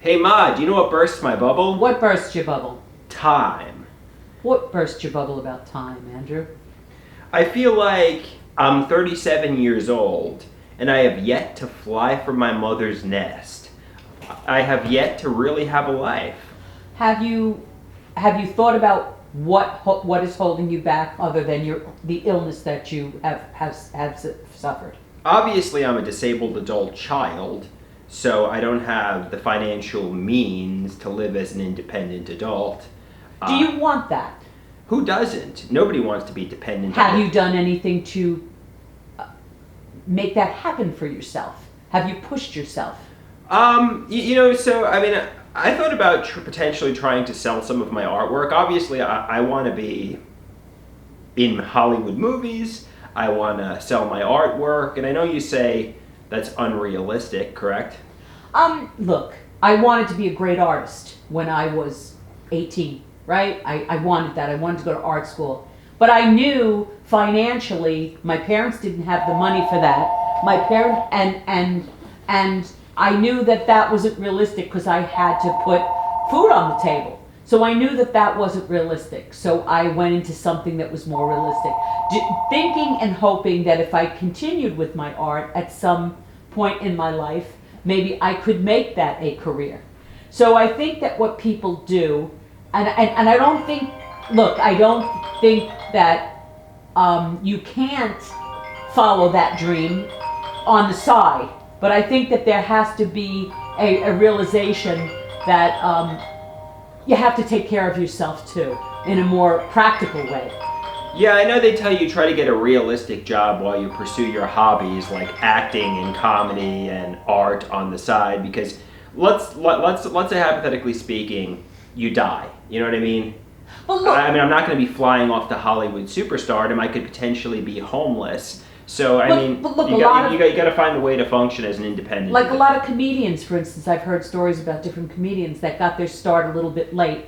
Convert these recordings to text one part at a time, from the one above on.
Hey Ma, do you know what bursts my bubble? What burst your bubble? Time. What burst your bubble about time, Andrew? I feel like I'm 37 years old and I have yet to fly from my mother's nest. I have yet to really have a life. Have you thought about what is holding you back other than the illness that you have suffered? Obviously, I'm a disabled adult child, so I don't have the financial means to live as an independent adult. Do you want that? Who doesn't? Nobody wants to be dependent. Have you done anything to make that happen for yourself? Have you pushed yourself? So I mean, I thought about potentially trying to sell some of my artwork. Obviously, I want to be in Hollywood movies. I want to sell my artwork, and I know you say that's unrealistic, correct? Look, I wanted to be a great artist when I was 18, right? I wanted that. I wanted to go to art school. But I knew financially my parents didn't have the money for that. My parents and I knew that wasn't realistic because I had to put food on the table. So I knew that wasn't realistic. So I went into something that was more realistic. Thinking and hoping that if I continued with my art at some point in my life, maybe I could make that a career. So I think that what people do, and I don't think, look, I don't think that you can't follow that dream on the side. But I think that there has to be a realization that you have to take care of yourself too, in a more practical way. Yeah, I know they tell you try to get a realistic job while you pursue your hobbies like acting and comedy and art on the side. Because let's say hypothetically speaking, you die. You know what I mean? Well, look, I mean, I'm not going to be flying off to Hollywood superstardom. I could potentially be homeless. So I mean, but look, you got to find a way to function as an independent. like a lot of comedians, for instance, I've heard stories about different comedians that got their start a little bit late,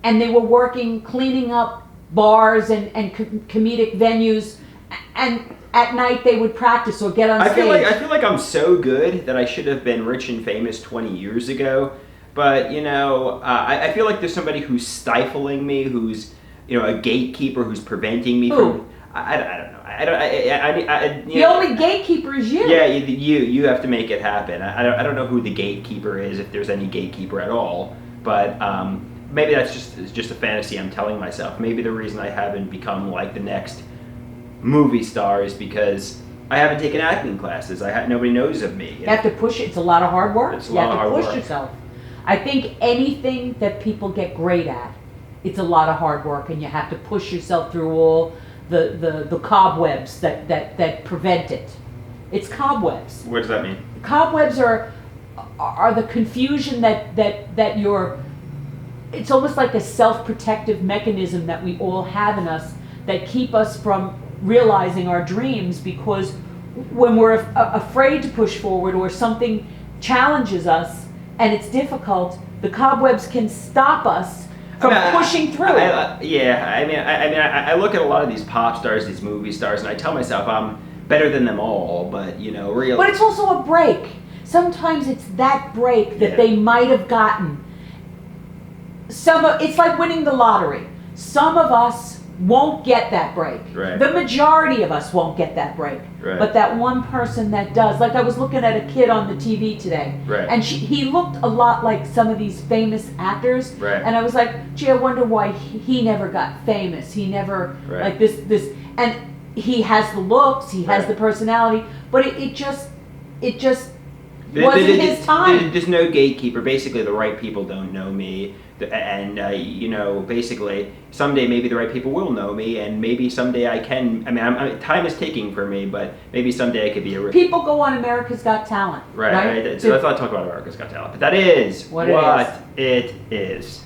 and they were working cleaning up bars and comedic venues, and at night they would practice or get on stage. I feel like I'm so good that I should have been rich and famous 20 years ago. But I feel like there's somebody who's stifling me, who's a gatekeeper who's preventing me from. I don't know. The only gatekeeper is you. Yeah, you have to make it happen. I don't know who the gatekeeper is, if there's any gatekeeper at all. But maybe that's just a fantasy I'm telling myself. Maybe the reason I haven't become like the next movie star is because I haven't taken acting classes. Nobody knows of me. You have to push it. It's a lot of hard work. It's a lot of hard work. You have to push yourself. I think anything that people get great at, it's a lot of hard work, and you have to push yourself through all the cobwebs that prevent it. It's cobwebs. What does that mean? Cobwebs are the confusion that you're. It's almost like a self-protective mechanism that we all have in us that keep us from realizing our dreams, because when we're afraid to push forward or something challenges us and it's difficult, the cobwebs can stop us from pushing through. I look at a lot of these pop stars, these movie stars, and I tell myself I'm better than them all, but really. But it's also a break. Sometimes it's that break that they might have gotten. It's like winning the lottery. Some of us won't get that break. Right. The majority of us won't get that break. Right. But that one person that does. Like I was looking at a kid on the TV today. Right. And he looked a lot like some of these famous actors. Right. And I was like, gee, I wonder why he never got famous. He never, like this. And he has the looks, he has the personality, but it just wasn't his time. There's no gatekeeper. Basically, the right people don't know me. And, basically, someday maybe the right people will know me, and maybe someday I can. Time is ticking for me, but maybe someday I could be a. People go on America's Got Talent. Right. So let's not talk about America's Got Talent. But that is what it is.